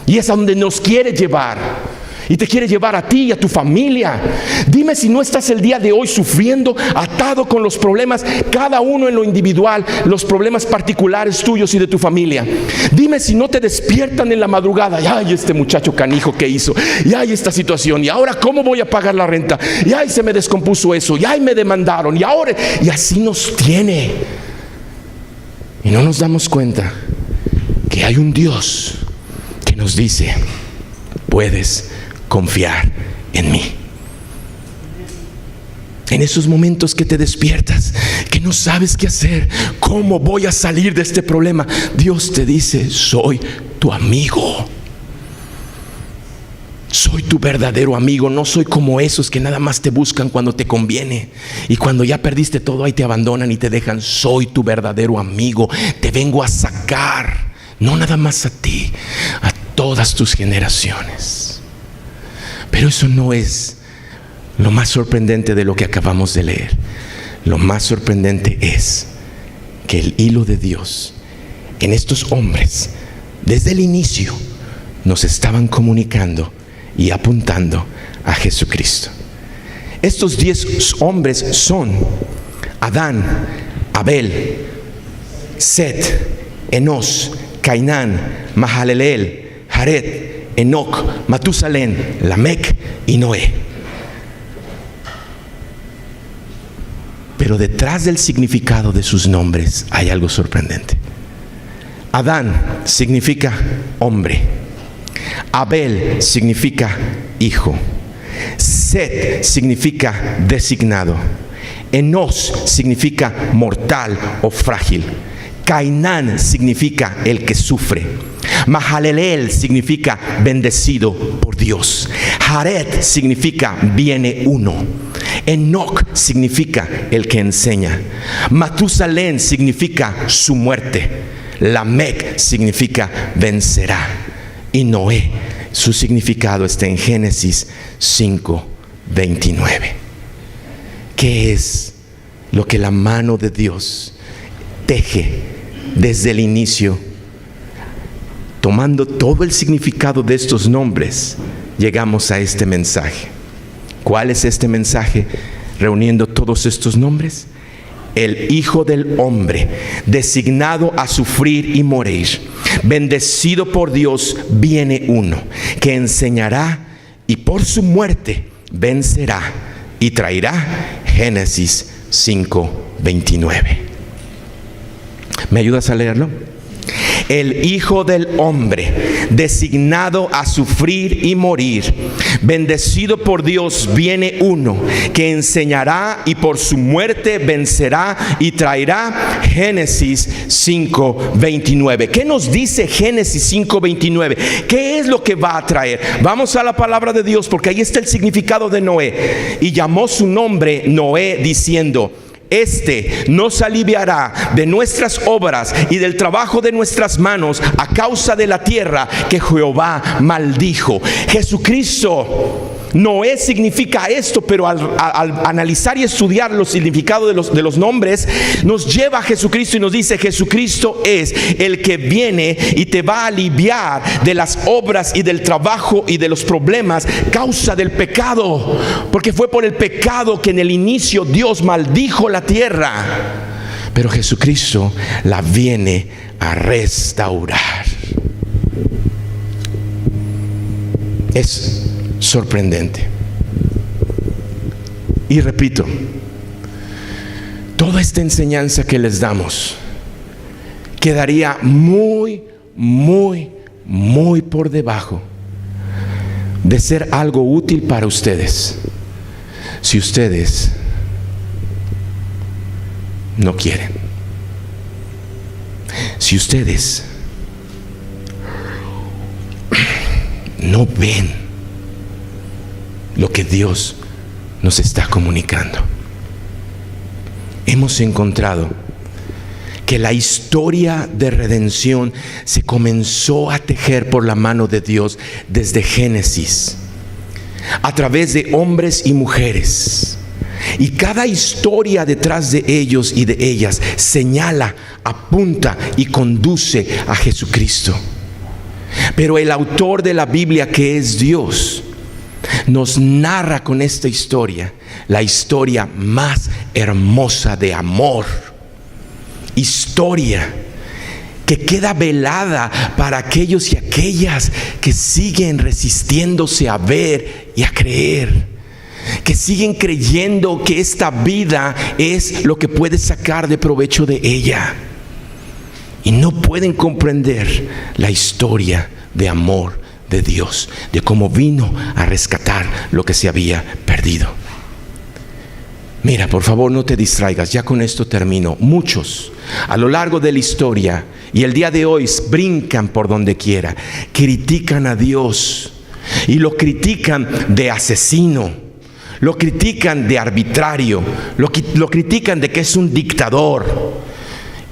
[SPEAKER 3] y es a donde nos quiere llevar. Y te quiere llevar a ti y a tu familia. Dime si no estás el día de hoy sufriendo, atado con los problemas, cada uno en lo individual, los problemas particulares tuyos y de tu familia. Dime si no te despiertan en la madrugada. Y ay, este muchacho canijo que hizo. Y ay, esta situación. Y ahora, ¿cómo voy a pagar la renta? Y ay, se me descompuso eso. Y ay, me demandaron. Y ahora, y así nos tiene. Y no nos damos cuenta que hay un Dios que nos dice: puedes confiar en mí. En esos momentos que te despiertas, que no sabes qué hacer, ¿cómo voy a salir de este problema? Dios te dice: soy tu amigo. Soy tu verdadero amigo, no soy como esos que nada más te buscan cuando te conviene y cuando ya perdiste todo ahí te abandonan y te dejan. Soy tu verdadero amigo, te vengo a sacar, no nada más a ti, a todas tus generaciones. Pero eso no es lo más sorprendente de lo que acabamos de leer. Lo más sorprendente es que el hilo de Dios en estos hombres, desde el inicio, nos estaban comunicando y apuntando a Jesucristo. Estos 10 hombres son Adán, Abel, Set, Enos, Cainán, Mahalaleel, Jared, Enoc, Matusalén, Lamec y Noé. Pero detrás del significado de sus nombres hay algo sorprendente. Adán significa hombre. Abel significa hijo. Set significa designado. Enos significa mortal o frágil. Cainán significa el que sufre. Mahalaleel significa bendecido por Dios. Jared significa viene uno. Enoc significa el que enseña. Matusalén significa su muerte. Lamec significa vencerá. Y Noé, su significado está en Génesis 5:29. ¿Qué es lo que la mano de Dios teje desde el inicio? Tomando todo el significado de estos nombres, llegamos a este mensaje. ¿Cuál es este mensaje? Reuniendo todos estos nombres. El Hijo del Hombre, designado a sufrir y morir, bendecido por Dios, viene uno, que enseñará y por su muerte vencerá y traerá. Génesis 5:29. ¿Me ayudas a leerlo? El Hijo del Hombre, designado a sufrir y morir, bendecido por Dios, viene uno, que enseñará y por su muerte vencerá y traerá. Génesis 5:29. ¿Qué nos dice Génesis 5:29? ¿Qué es lo que va a traer? Vamos a la palabra de Dios, porque ahí está el significado de Noé. Y llamó su nombre Noé, diciendo: Este nos aliviará de nuestras obras y del trabajo de nuestras manos a causa de la tierra que Jehová maldijo. Jesucristo, Noé significa esto, pero al analizar y estudiar los significados de los nombres, nos lleva a Jesucristo y nos dice: Jesucristo es el que viene y te va a aliviar de las obras y del trabajo y de los problemas causa del pecado, porque fue por el pecado que en el inicio Dios maldijo la tierra, pero Jesucristo la viene a restaurar. Es sorprendente. Y repito, toda esta enseñanza que les damos quedaría muy por debajo de ser algo útil para ustedes si ustedes no quieren. Si ustedes no ven lo que Dios nos está comunicando. Hemos encontrado que la historia de redención se comenzó a tejer por la mano de Dios desde Génesis, a través de hombres y mujeres. Y cada historia detrás de ellos y de ellas señala, apunta y conduce a Jesucristo. Pero el autor de la Biblia, que es Dios, nos narra con esta historia la historia más hermosa de amor. Historia que queda velada para aquellos y aquellas que siguen resistiéndose a ver y a creer, que siguen creyendo que esta vida es lo que puede sacar de provecho de ella, y no pueden comprender la historia de amor de Dios, de cómo vino a rescatar lo que se había perdido. Mira, por favor, no te distraigas, ya con esto termino. Muchos a lo largo de la historia y el día de hoy brincan por donde quiera, critican a Dios y lo critican de asesino, lo critican de arbitrario, lo critican de que es un dictador.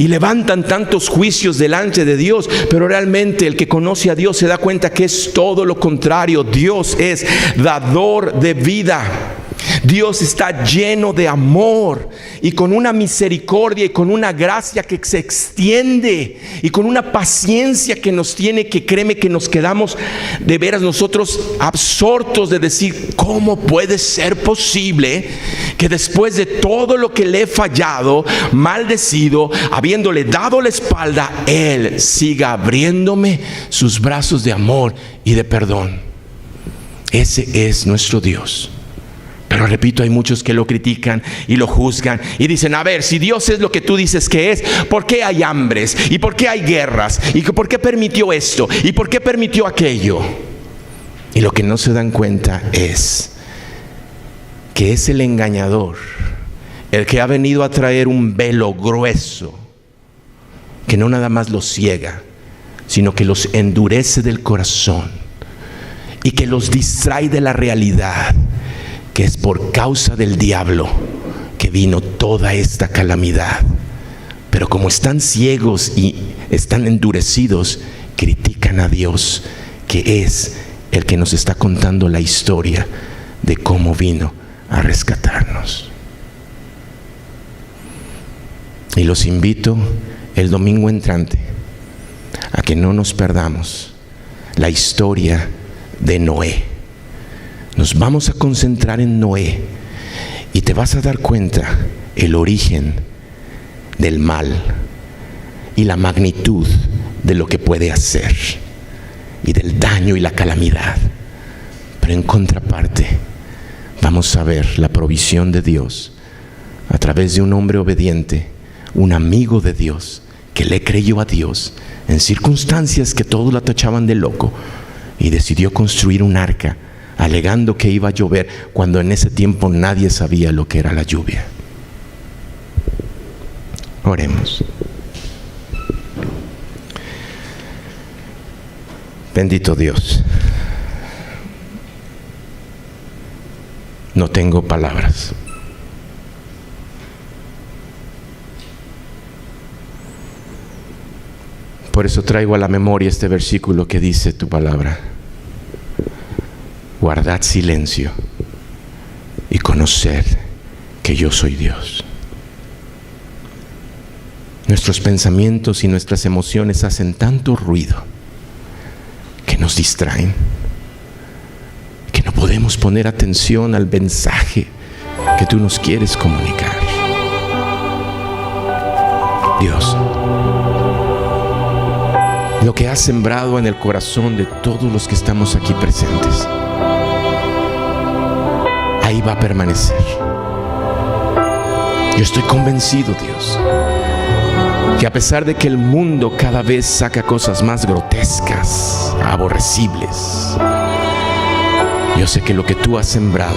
[SPEAKER 3] Y levantan tantos juicios delante de Dios, pero realmente el que conoce a Dios se da cuenta que es todo lo contrario. Dios es dador de vida. Dios está lleno de amor y con una misericordia y con una gracia que se extiende y con una paciencia que nos tiene, que créeme que nos quedamos de veras nosotros absortos de decir, ¿cómo puede ser posible que después de todo lo que le he fallado, maldecido, habiéndole dado la espalda, Él siga abriéndome sus brazos de amor y de perdón? Ese es nuestro Dios. Pero repito, hay muchos que lo critican y lo juzgan y dicen, a ver, si Dios es lo que tú dices que es, ¿por qué hay hambres? ¿Y por qué hay guerras? ¿Y por qué permitió esto? ¿Y por qué permitió aquello? Y lo que no se dan cuenta es que es el engañador, el que ha venido a traer un velo grueso, que no nada más los ciega, sino que los endurece del corazón y que los distrae de la realidad, que es por causa del diablo que vino toda esta calamidad. Pero como están ciegos y están endurecidos, critican a Dios, que es el que nos está contando la historia de cómo vino a rescatarnos. Y los invito el domingo entrante a que no nos perdamos la historia de Noé. Nos vamos a concentrar en Noé y te vas a dar cuenta el origen del mal y la magnitud de lo que puede hacer y del daño y la calamidad. Pero en contraparte vamos a ver la provisión de Dios a través de un hombre obediente, un amigo de Dios que le creyó a Dios en circunstancias que todos la tachaban de loco y decidió construir un arca alegando que iba a llover, cuando en ese tiempo nadie sabía lo que era la lluvia. Oremos. Bendito Dios, no tengo palabras. Por eso traigo a la memoria este versículo que dice tu palabra: guardad silencio y conoced que yo soy Dios. Nuestros pensamientos y nuestras emociones hacen tanto ruido que nos distraen, que no podemos poner atención al mensaje que tú nos quieres comunicar. Dios, lo que has sembrado en el corazón de todos los que estamos aquí presentes, ahí va a permanecer. Yo estoy convencido, Dios, que a pesar de que el mundo cada vez saca cosas más grotescas, aborrecibles, yo sé que lo que tú has sembrado,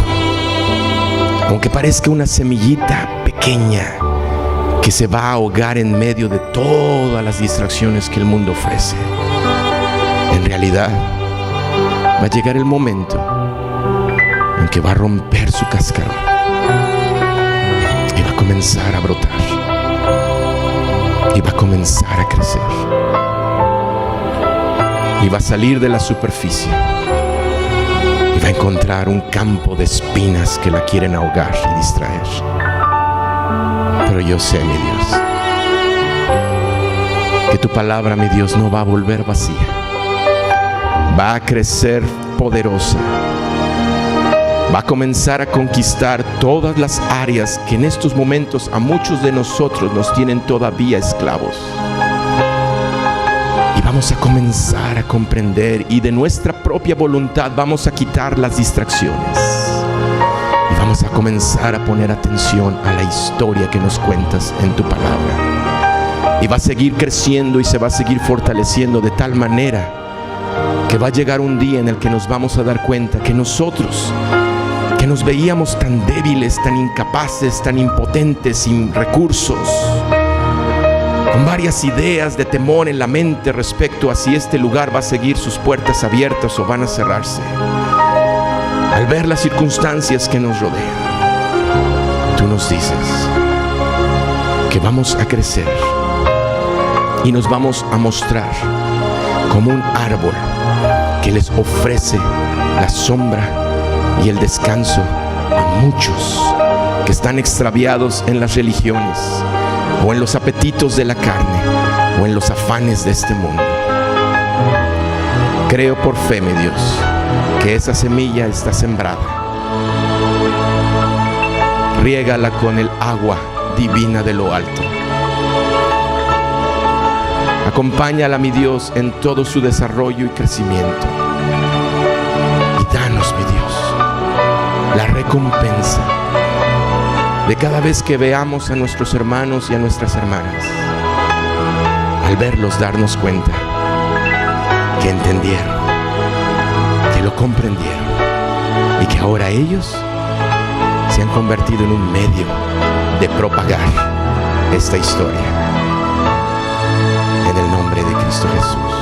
[SPEAKER 3] aunque parezca una semillita pequeña que se va a ahogar en medio de todas las distracciones que el mundo ofrece, en realidad va a llegar el momento en que va a romper su cáscara y va a comenzar a brotar y va a comenzar a crecer y va a salir de la superficie y va a encontrar un campo de espinas que la quieren ahogar y distraer. Pero yo sé, mi Dios, que tu palabra, mi Dios, no va a volver vacía, va a crecer poderosa, va a comenzar a conquistar todas las áreas que en estos momentos a muchos de nosotros nos tienen todavía esclavos. Y vamos a comenzar a comprender, y de nuestra propia voluntad vamos a quitar las distracciones. Y vamos a comenzar a poner atención a la historia que nos cuentas en tu palabra. Y va a seguir creciendo y se va a seguir fortaleciendo de tal manera que va a llegar un día en el que nos vamos a dar cuenta que nosotros, que nos veíamos tan débiles, tan incapaces, tan impotentes, sin recursos, con varias ideas de temor en la mente respecto a si este lugar va a seguir sus puertas abiertas o van a cerrarse. Al ver las circunstancias que nos rodean, tú nos dices que vamos a crecer y nos vamos a mostrar como un árbol que les ofrece la sombra y el descanso a muchos que están extraviados en las religiones o en los apetitos de la carne o en los afanes de este mundo. Creo por fe, mi Dios, que esa semilla está sembrada. Riégala con el agua divina de lo alto. Acompáñala, mi Dios, en todo su desarrollo y crecimiento. Y danos, mi Dios, la recompensa de cada vez que veamos a nuestros hermanos y a nuestras hermanas. Al verlos, darnos cuenta que entendieron, que lo comprendieron y que ahora ellos se han convertido en un medio de propagar esta historia. En el nombre de Cristo Jesús.